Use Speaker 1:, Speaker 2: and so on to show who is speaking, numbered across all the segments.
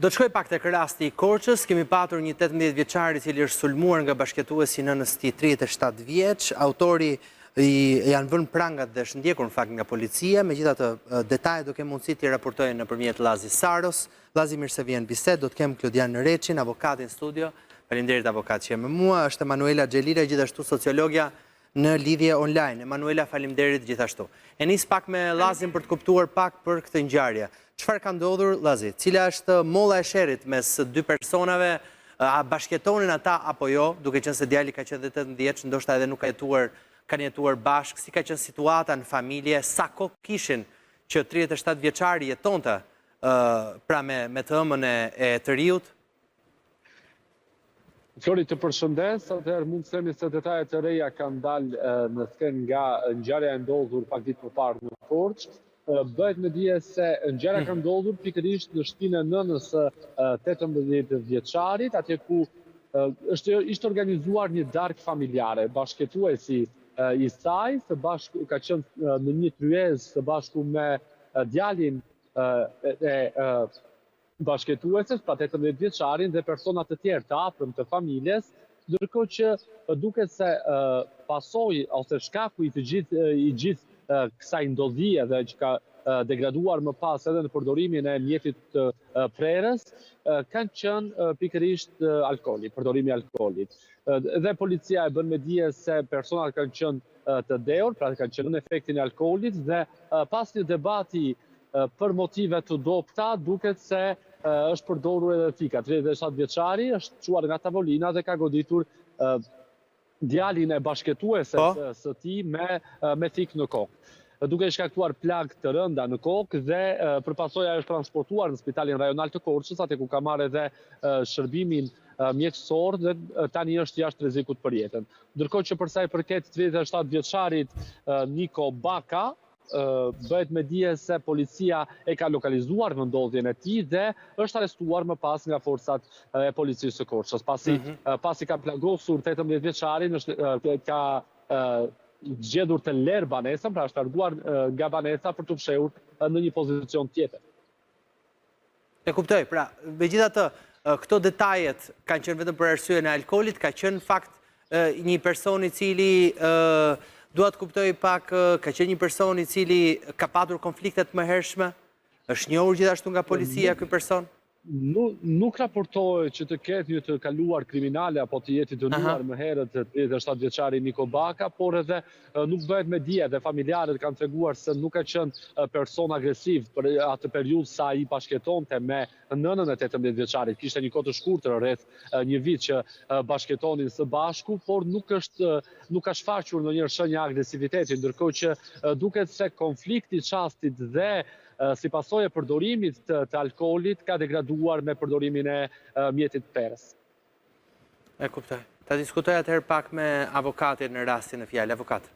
Speaker 1: Do të shkoj pak tek rasti i Korçës. Kemi patur një 18 vjeçar i cili është sulmuar nga bashkëtuesi nënës tij 37 vjeç. Autori janë vënë prangat dhe është ndjekur në fakt nga policia. Megjithatë, detajet do kem mundësi t'i raportoj nëpërmjet Llazi Saros. Llazi, mirë se vjen bisedë. Do të kem Klodian Reçin, avokatin studio. Faleminderit avokat që je me mua. Është Emanuela Xhelira, gjithashtu sociologja në lidhje online. Emanuela, faleminderit gjithashtu. E nis pak me Llazin për të kuptuar pak për këtë ngjarje. Çfarë ka ndodhur, Llazi? Cila është molla e sherrit mes dy personave? A bashkëtonin ata apo jo? Duke qenë se djali ka qenë 18 vjeç, ndoshta edhe nuk kanë jetuar bashkë. Si ka qenë situata në familje? Sa kohë kishin që 37 vjeçari jetonte pra me të ëmën e të riut?
Speaker 2: Flori, të përshëndes, atëherë mund të themi se detajet të reja kanë dalë në skenë nga ngjarja e ndodhur pak ditë më parë në Korçë. Bëhet me dije se ngjarja ka ndodhur pikërisht në shtëpinë e nënës së 18 vjeçarit, atje ku ishte organizuar një darkë familjare. Bashkëtuesi i saj së bashku ka qenë në një tryezë së bashku me djalin e bashkëtueses, pra 18 vjeçarin dhe persona të tjerë të afërm të familjes, ndërkohë që duket se pasojë ose shkaku i gjithë kësaj ndodhie dhe që ka degraduar më pas edhe në përdorimin e mjetit të prerës, kanë qenë pikërisht alkooli, përdorimi i alkoolit. Dhe policia e bën me dije se personat kanë qenë të dehur, pra kanë qenë në efektin e alkoolit dhe pas një debati për motive të dobta, duket se është përdorur edhe fika. 37 vjeçari është çuar nga tavolina dhe ka goditur djalin e bashkëtueses së tij me thik në kokë. Duke shkaktuar plagë të rënda në kokë dhe përpasojë është transportuar në Spitalin Rajonal të Korçës, atë ku ka marrë edhe shërbimin mjekësor dhe tani është jashtë rrezikut për jetën. Ndërkohë që për sa i përket 37 vjeçarit Niko Baka, bëhet me dije se policia e ka lokalizuar vendodhjen e tij dhe është arrestuar më pas nga forcat e policisë së Korçës. Pasi ka plagosur 18 vjeçarin, ka zgjedhur të lerë banesën, pra është larguar nga banesa për të fshehur në një pozicion tjetër.
Speaker 1: E kuptoj, pra, megjithatë, këto detajet kanë qenë vetëm për arsye në alkoolit, ka qenë fakt një person i cili dua të kuptoj pak, ka qenë një person i cili ka patur konfliktet më hershme? Është njohur gjithashtu nga policia ky person?
Speaker 2: Nuk raportohet që të ketë një të kaluar kriminale apo të jetë i dënuar më herët 37 vjeçari Niko Baka, por edhe nuk bëhet me dije dhe familjarët kanë treguar se nuk ka qenë person agresiv për atë periudhë sa ai bashkëtonte me nënën e 18 vjeçarit. Kishte një kohë të shkurtër, rreth një vit që bashkëtonin së bashku, por nuk ka shfaqur ndonjëherë shenja agresiviteti, ndërkohë që duket se konflikti i çastit dhe si pasojë e përdorimit të alkoolit ka degraduar me përdorimin e mjetit prerës.
Speaker 1: E kuptoj. Ta diskutoj atëherë pak me avokatin në rastin e fjalë. Avokat.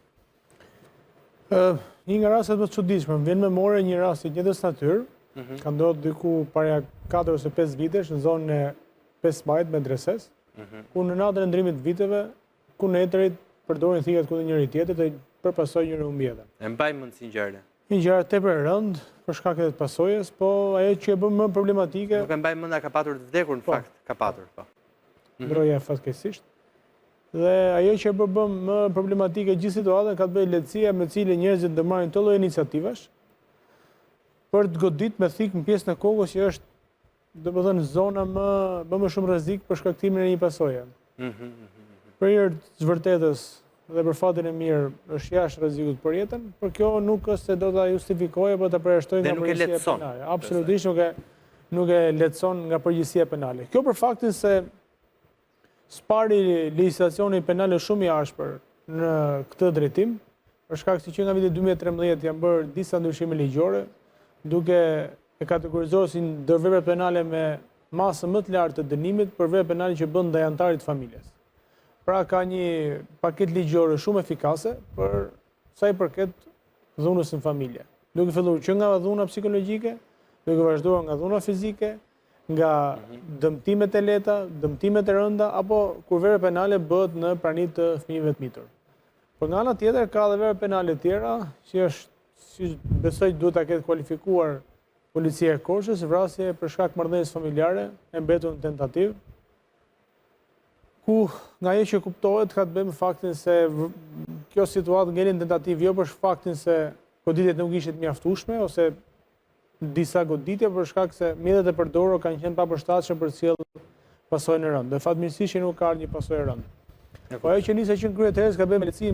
Speaker 3: Një nga rastet më të çuditshme, më vjen memore një rast i njëjtës natyrë, ka ndodhur diku para 4 ose 5 vitesh në zonën e 5 majit me Dreses, ku në natën e ndrimit viteve, ku netërit përdorin thikat kundër njëri tjetrit dhe përpasoj njëri humbjetën.
Speaker 1: E mbaj mend si ngjarje.
Speaker 3: Një ngjarje tepër e rëndë për shkak të pasojës, po ajo që e bën më problematike.
Speaker 1: Nuk e mbaj mend ka patur të vdekur në fakt, ka patur, po.
Speaker 3: Ndroja fatkeqësisht. Dhe ajo që e bën më problematike gjithë situatën ka të bëjë lehtësia me cilën njerëzit do marrin çdo lloj iniciativash për të godit me thik në pjesën e kokës që është, domethënë, zona më shumë rrezik për shkaktimin e një pasoje. Për hir të vërtetës dhe për fatin e mirë është jashtë rrezikut për jetën, por kjo nuk është se do ta justifikoje apo ta përjashtojë nga përgjegjësia penale. Absolutisht nuk e lehtëson nga përgjegjësia penale. Kjo për faktin se spari legjislacioni penal është shumë i ashpër në këtë drejtim, për shkak se që nga viti 2013 janë bërë disa ndryshime ligjore, duke e kategorizuar si ndërvepra penale me masë më të lartë të dënimit për vepra penale që bën ndaj antarit të familjes. Pra ka një paket ligjore shumë efikase për sa i përket dhunës në familje. Duke filluar që nga dhuna psikologjike, duke vazhduar nga dhuna fizike, nga dëmtimet e lehta, dëmtimet e rënda, apo kur vepra penale bëhet në prani të fëmijëve të mitur. Por nga ana tjetër ka edhe vepra penale tjera, që është, si besoj duhet ta ketë kualifikuar Policia e Korçës, vrasje për shkak marrëdhënies familjare, e mbetur në tentativë, ku nga ajo që kuptohet ka të bëjë me faktin se kjo situatë ngeli në tentativë jo për faktin se goditjet nuk ishin të mjaftueshme ose disa goditje për shkak se mjetet e përdorura kanë qenë papërshtatshme për të sjellë pasojën e rëndë. Dhe fatmirësisht nuk ka ardhur një pasojë e rëndë. Po ajo që nisi që në kryetëres ka bëjë me lehtësi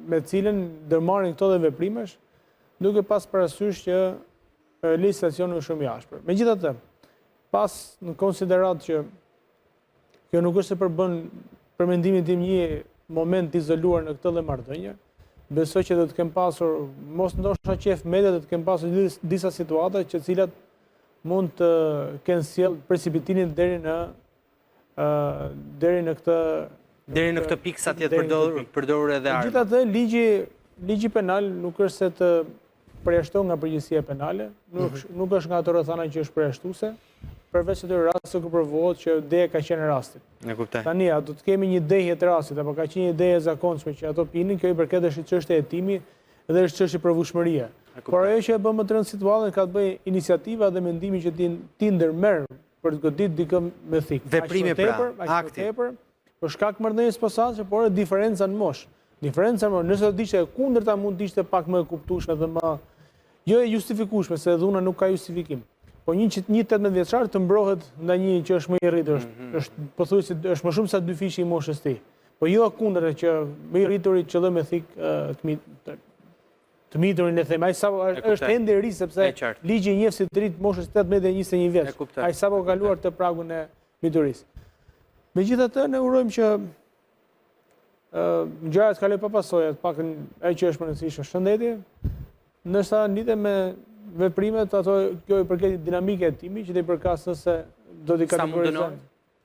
Speaker 3: me cilën ndërmarrin këto dhe veprimesh, duke pas parasysh që legislacioni është shumë i ashpër. Megjithatë, pas në konsiderat që kjo nuk është se përbën për mendimin tim një moment izoluar në këtë dhe marrëdhënie, besoj që do të kem pasur, mos ndoshta qef media, do të kem pasur disa situata që cilat mund të kenë sjell precipitimin deri në këtë
Speaker 1: pikë sa të jetë përdorur edhe armë.
Speaker 3: Megjithatë, ligji penal nuk është se të përjashton nga përgjegjësia penale, nuk është nga ato rrethana që është përjashtuese, përveç atyre raste ku provohet që deja ka qenë rasti.
Speaker 1: E kuptoj.
Speaker 3: Tani, a do të kemi një dehje të rastit, apo ka qenë një dehje e zakonshme që ato pinin, kjo i përket është çështja e hetimi dhe është çështje provueshmërie. Por ajo që e bën më të rëndë situatën ka të bëjë iniciativa dhe mendimi që ti ndërmerr për të goditur dikë me thik.
Speaker 1: Veprimi pra, akti.
Speaker 3: Për shkak marrëdhënies posaçme, por diferenca në moshë. Diferenca në moshë, nëse do të ishte kundërta mund të ishte pak më e kuptueshme dhe më jo e justifikueshme, se dhuna nuk ka justifikim. Po një 18 vjeçar të mbrohet nga një që është më i rritur, është pothuajse është më shumë se 2 fishi i moshës tij. Po jo kundërta që më i rrituri qëllon me thik të miturin e them, ai sapo është ende i ri sepse ligji i njeh si të rit moshës 18 dhe 21 vjeç. Ai sapo ka kaluar të pragun e miturisë. Megjithatë, ne urojmë që ngjarjet kaloj pa pasoja, pakën ai që është më rëndësishme shëndeti, ndërsa lidhet me veprimet, ato kjo i përket dinamike e timi, që të i përkas nëse do t'i kategorizojmë.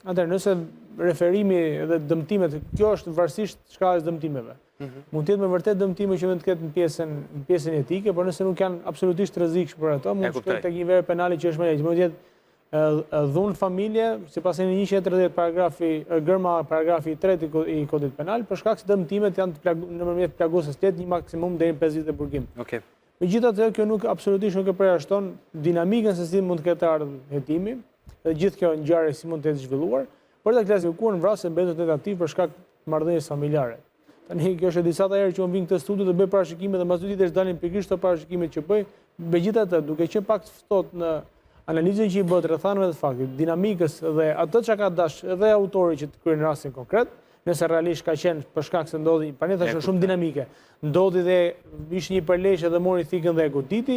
Speaker 3: Atëherë, nëse referimi dhe dëmtimet, kjo është varësisht shkallës dëmtimeve. Mund të jetë me vërtet dëmtime që mund të ketë në pjesën etike, por nëse nuk janë absolutisht rrezikshme për ato, mund të shkojë tek një verë penale që është më lehtë. Mund të jetë dhunë familje, sipas në 130 paragrafi 3 i kodit penal, për shkak se dëmtimet janë nëpërmjet plagosjes letë një maksimum deri në 5 vite burgim. Megjithatë, kjo nuk absolutisht nuk e përjashton dinamikën se si mund të ketë ardhur hetimi, dhe gjithë kjo ngjarje si mund të jetë zhvilluar, por ta klasifikuar në vrasje mbetur tentativë për shkak të marrëdhënies familjare. Tani kjo është disa herë që unë vin këtë studio të bëj parashikime dhe mbas 2 ditësh dalin pikërisht ato parashikimet që bëj. Megjithatë, duke qenë pak të ftohtë në analizën që i bëhet rrethanave të faktit, dinamikës dhe atë çka ka dash edhe autori që të kryejë rastin konkret, nëse realisht ka qenë për shkak se ndodhi, paneta është shumë dinamike. Ndodhi dhe ishte një përleshje dhe mori thikën dhe e goditi,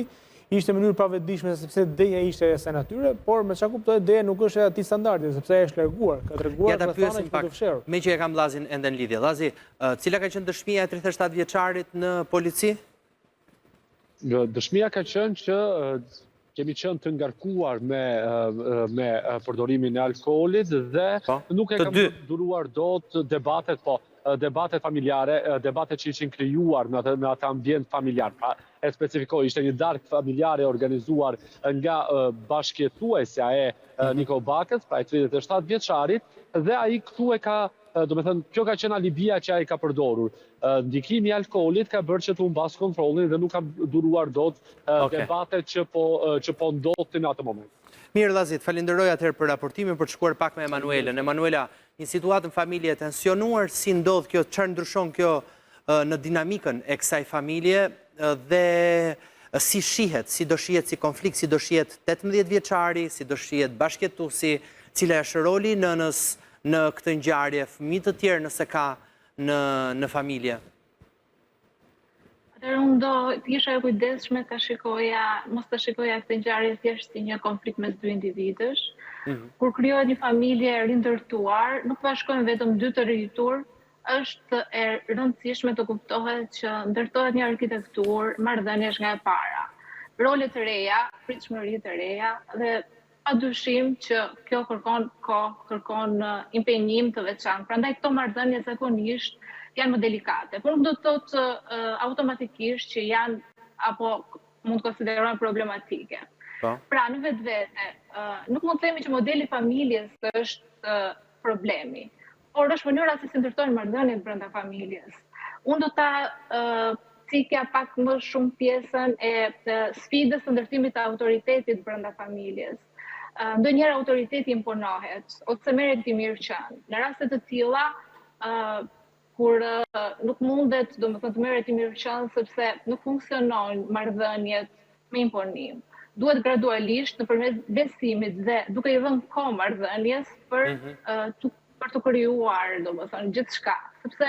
Speaker 3: ishte në mënyrë pavetëdijshme sepse deja ishte e saj natyre, por me çka kuptohet deja nuk është e atij standardi, sepse ai është larguar, ka treguar rrethana që të fshehur.
Speaker 1: Me që e kam Llazin ende në lidhje. Llazi, cila ka qenë dëshmia e 37 vjeçarit në polici?
Speaker 2: Dëshmia ka qenë që kemi qenë të ngarkuar me përdorimin e alkoolit dhe nuk e kam duruar dot debatet familjare, debatet që ishin krijuar në atë ambient familjar. Pra, e specifikoj, ishte një darkë familjare organizuar nga bashkëjetuesja e Niko Bakës, pra e 37 vjeçarit, dhe ai këtu e ka, do me thënë, kjo ka qenë alibia që ai ka përdorur. Ndikimi i alkoolit ka bërë që të humbas kontrollin dhe nuk ka duruar dot debatet që po ndodhin në atë moment.
Speaker 1: Mirë, Llazi, falenderoj atëherë për raportimin, për të shkuar pak me Emanuelen. Emanuela, një situatë në familje tensionuar, si ndodh kjo, çfarë ndryshon kjo në dinamikën e kësaj familje dhe si shihet, si do shihet si konflikt, si do shihet 18 vjeçari, si do shihet bashkëjetuesi, cila është roli nënës në këtë ngjarje, fëmijë të tjerë nëse ka në familje?
Speaker 4: Unë do të isha e kujdesshme mos të shikoja këtë ngjarje thjesht si një konflikt mes 2 individësh. Kur krijohet një familje e rindërtuar, nuk bashkojnë vetëm 2 të rritur, është e rëndësishme të kuptohet që ndërtohet një arkitekturë marrëdhëniesh nga e para. Role të reja, pritshmëri të reja dhe padyshim që kjo kërkon kohë, kërkon impenjim të veçantë. Prandaj këto marrëdhënie zakonisht janë më delikate, por nuk do të thotë automatikisht që janë apo mund të konsiderohen problematike. Pra, në vetvete, nuk mund të themi që modeli familjes është problemi, por është mënyra se si ndërtojnë marrëdhëniet brenda familjes. Unë do ta cikja pak më shumë pjesën e sfidës të ndërtimit të autoritetit brenda familjes. Ndonjëherë autoriteti imponohet, ose merret i mirëqen. Në raste të tilla, kur nuk mundet, domethënë, të merret i mirëqen sepse nuk funksionon marrëdhëniet me imponim. Duhet gradualisht nëpërmes besimit dhe duke i dhënë kohë marrëdhënies për të krijuar, domethënë, gjithçka, sepse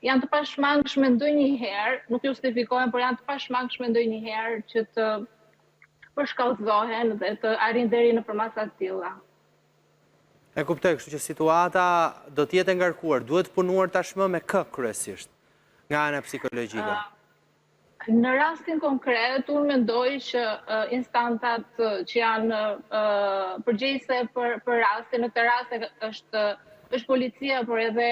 Speaker 4: janë të pashmangshme ndonjëherë, nuk justifikohen, por janë të pashmangshme ndonjëherë që të përshkallëzohen dhe të arrin deri në masa të tilla.
Speaker 1: E kuptoj, kështu që situata do të jetë ngarkuar, duhet punuar tashmë me kë kryesisht, nga ana psikologjike.
Speaker 4: Në rastin konkret, unë mendoj që instancat që janë përgjegjëse për rastin, në këtë rast është policia, por edhe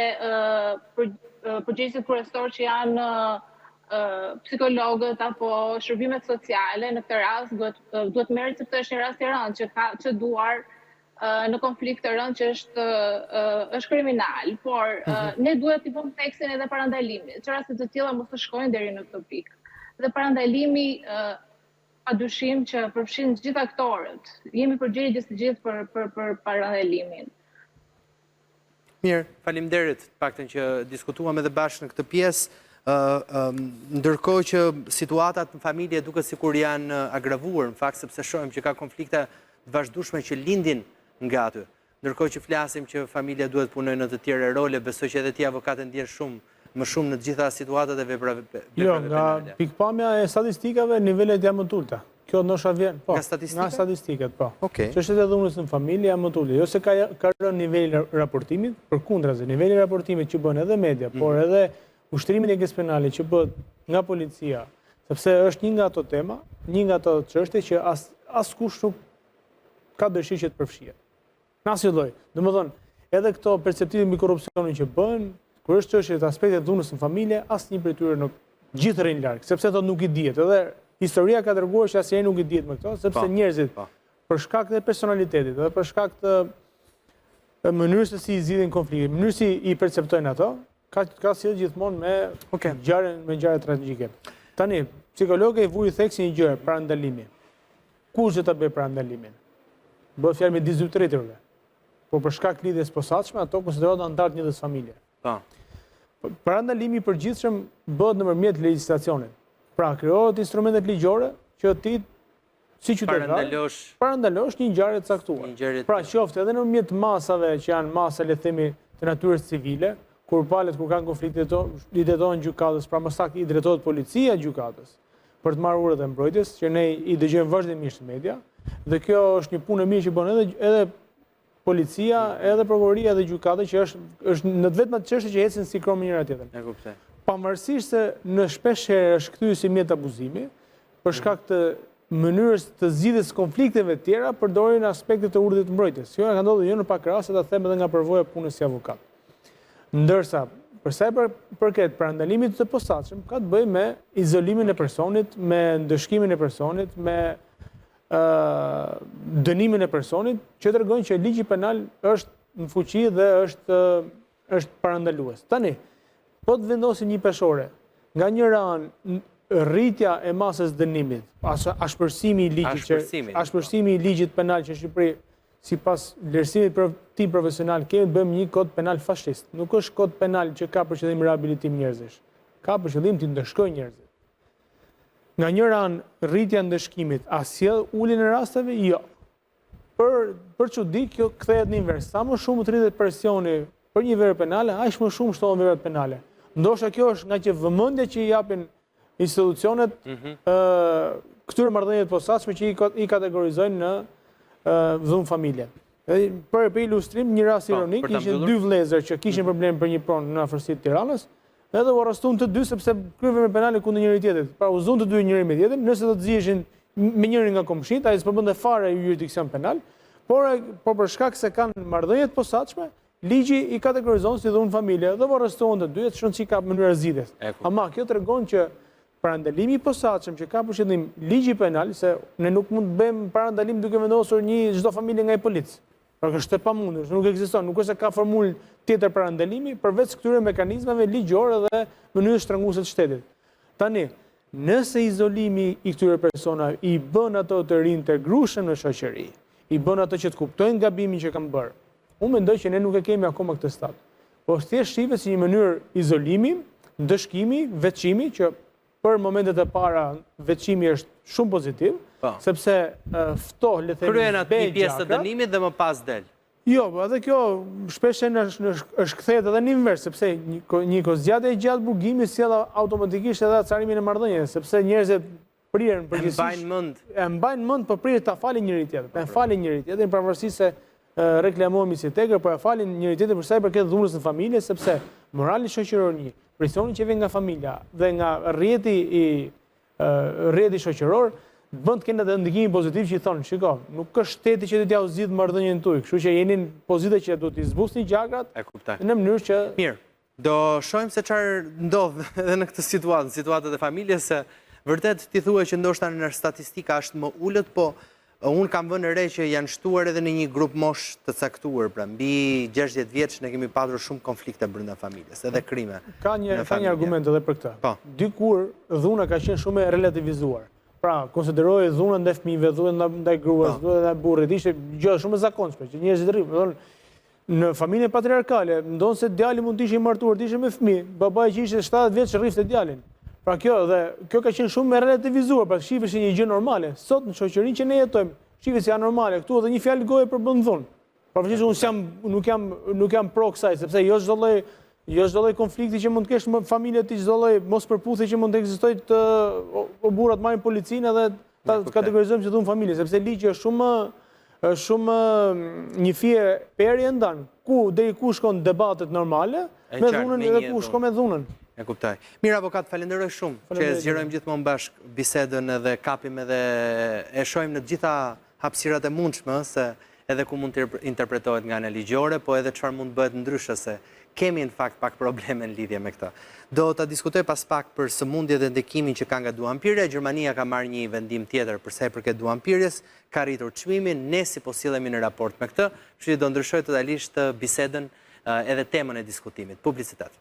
Speaker 4: përgjegjësit kryesor që janë psikologët apo shërbimet sociale, në këtë rast duhet merret sepse është një rast i rëndë që ka çduar në konflikt të rëndë që është kriminal, por ne duhet t'i vëmë theksin edhe parandalimit, që rastet të tilla mos të shkojnë deri në këtë pikë. Dhe parandalimi padyshim që përfshin të gjithë aktorët. Jemi përgjegjës të gjithë për parandalimin.
Speaker 1: Mirë, faleminderit paktën që diskutuam edhe bashkë në këtë pjesë, ndërkohë që situatat në familje duket sikur janë agravuar, në fakt sepse shohim që ka konflikte të vazhdueshme që lindin nga aty. Ndërkohë që flasim që familja duhet punojë në të tjera role, besoj që edhe ti avokat ndjen më shumë në të gjitha situatat e veprave penale.
Speaker 3: Jo, nga pikpamja e statistikave, nivelet janë më të ulta. Kjo ndoshta vjen, po. Nga statistikat, po. Çështjet e dhunës në familje janë më të ulta. Jo se ka rënë niveli raportimit, përkundrazi, niveli raportimit që bën edhe media, por edhe ushtrimi i ligjes penale që bëhet nga policia, sepse është një nga ato tema, një nga ato çështje që askush nuk ka dëshirë që të përfshihet. Në asnjë lloj. Domethënë, edhe këto perceptive mbi korrupsionin që bëhen, kur është çështje të aspektet dhunës në familje, asnjë prej tyre nuk gjithë rrin larg, sepse ato nuk i dihet. Edhe historia ka treguar që asnjëherë nuk i dihet me këto, sepse njerëzit për shkak të personalitetit, edhe për shkak të mënyrës se si i zgjidhin konfliktin, mënyrës si i perceptojnë ato, ka sjell gjithmonë me ngjarje tragjike. Tani, psikologët i vuri theksin një gjë, parandalimi. Kush do ta bëj parandalimin? Bëhet fjalë me 22 tretërve. Por për shkak lidhjes posaçme, ato konsiderohen anëtar të njëjtës familje. Parandalimi i përgjithshëm bëhet nëpërmjet legjislacionit. Pra, krijohet instrumentet ligjore që ti si qytetar parandalosh një ngjarje të caktuar. Pra, qoftë edhe nëpërmjet masave që janë masa, le të themi, të natyrës civile, kur kanë konflikte i drejtohen gjykatës, pra më saktë i drejtohet policia gjykatës për të marrë urët e mbrojtjes, që ne i dëgjojmë vazhdimisht në media, dhe kjo është një punë e mirë që bën edhe policia, edhe prokuroria dhe gjykata, që është në vetëm atë çështje që ecin sinkron me njëra tjetrën.
Speaker 1: E kuptoj.
Speaker 3: Pavarësisht se në shpeshherë është kthyer si mjet abuzimi, për shkak të mënyrës të zgjidhjes konflikteve të tjera, përdorin aspekte të urdhit të mbrojtjes. Kjo ka ndodhur jo në pak raste, ta them edhe nga përvoja e punës si avokat. Ndërsa, për sa i përket parandalimit të posaçëm, ka të bëjë me izolimin e personit, me ndëshkimin e personit, me dënimin e personit, që tregojnë që ligji penal është në fuqi dhe është parandalues. Tani, po të vendosin një peshore, nga njëra anë rritja e masës dënimit, ashpërsimi i ligjit penal që në Shqipëri, sipas vlerësimit tim profesional, kemi të bëjmë një kod penal fashist. Nuk është kod penal që ka për qëllim rehabilitim njerëzish. Ka për qëllim të ndëshkojë njerëzit. Nga njëra anë rritja ndëshkimit, a sjell uljen e rasteve? Jo. Për çudi kjo kthehet në invers. Sa më shumë të rritet presioni për një vepër penale, aq më shumë shtohen veprat penale. Ndoshta kjo është nga që vëmendja që i japin institucionet këtyre marrëdhënieve të posaçme që i kategorizojnë në dhunë familje. Për ilustrim, një rast ironik, ishin dy vëllezër që kishin problem për një pronë në afërsitë të Tiranës, edhe u arrestuan të dy sepse kryen vepër penale kundër njëri tjetrit. Pra u zon të dy njëri me tjetrin, nëse do të ziheshin me njërin nga komshinët, ai s'po bënte fare jurisdiksion penal, por për shkak se kanë marrëdhënie të posaçme, ligji i kategorizon si dhunë familje dhe u arrestuan të dy, çon si ka mënyrë zgjidhjes. Ama kjo tregon që parandalimi i posaçëm që ka për qëllim ligji penal, se ne nuk mund të bëjmë parandalim duke vendosur çdo familje nga policë. Pra është e pamundur, nuk ekziston, nuk është se ka formulë tjetër parandalimi përveç këtyre mekanizmave ligjore dhe mënyrës shtrënguese të shtetit. Tani, Nëse izolimi i këtyre persona i bën ato të rintegrueshëm në shoqëri, i bën ato që të kuptojnë gabimin që kanë bërë, unë mendoj që ne nuk e kemi akoma këtë stad. Po thjesht shihet si një mënyrë izolimi, ndëshkimi, veçimi, që për momentet e para veçimi është shumë pozitiv, sepse ftoh, le të themi,
Speaker 1: kryen atë një pjesë të dënimit dhe më pas del.
Speaker 3: Jo, edhe kjo shpesh është kthehet edhe në invers, sepse një kozgjatje e gjatë burgimit sjell automatikisht edhe acarimin e marrëdhënies, sepse njerëzit priren përgjithsisht. E mbajnë mend, po priret ta falin njëri tjetrin. E falin njëri tjetrin pavarësisht se reklamohemi si tegër, po e falin njëri tjetrin për sa i përket dhunës në familje, sepse morali shoqëror një, presoni që vjen nga familja dhe nga rrjeti shoqëror bën të kenë edhe ndikimi pozitiv që i thonë, shiko, nuk është shteti që do t'ja u zgjidh marrëdhënien tuaj, kështu që jeni në pozitë që do t'i zbusni gjagrat në mënyrë që...
Speaker 1: Mirë, do shohim se çfarë ndodh edhe në këtë situatë, situatët e familjes, se vërtet ti thua që ndoshta në statistika është më ulët, po unë kam vënë re që janë shtuar edhe në një grup mosh të caktuar, pra mbi 60 vjeç ne kemi patur shumë konflikte brenda familjes, edhe krime.
Speaker 3: Ka një argument edhe për këtë. Dikur dhuna ka qenë shumë e relativizuar. Pra, konsideroj dhunën ndaj fëmijëve, dhunën ndaj gruas, dhunën ndaj burrit, ishte gjë shumë e zakonshme, që njerëzit rrinë. Në familjen patriarkale, ndonëse se djali mund të ishte i martuar, të ishte me fëmijë, babai që ishte 70 vjeç rrifte djalin. Pra kjo ka qenë shumë e relativizuar, pra shihet si një gjë normale. Sot në shoqërinë që ne jetojmë, shihet si anormale. Këtu edhe një fjalë goje për bën dhunë. Pavarësisht unë nuk jam pro kësaj, sepse jo çdo lloj konflikti që mund të kesh në familje ti, çdo lloj mospërputhje që mund të ekzistojë të burrat marrin policinë edhe ta kategorizojmë si dhunë familje, sepse ligji është shumë një fije perje ndan, deri ku shkon debatet normale me dhunën edhe ku shkon me dhunën.
Speaker 1: E kuptoj. Mirë avokat, falenderoj shumë që e zgjerojmë gjithmonë bashk bisedën edhe kapim edhe e shohim në të gjitha hapësirat e mundshme se edhe ku mund të interpretohet nga ana ligjore, po edhe çfarë mund bëhet ndryshe, se kemi në fakt pak probleme në lidhje me këtë. Do ta diskutoj pas pak për sëmundjet dhe ndikimin që ka nga duanpirja. Gjermania ka marrë një vendim tjetër për sa i përket duanpirjes, ka rritur çmimin, ne si po sillemi në raport me këtë, kështu që do ndryshoj totalisht bisedën edhe temën e diskutimit. Publicitet.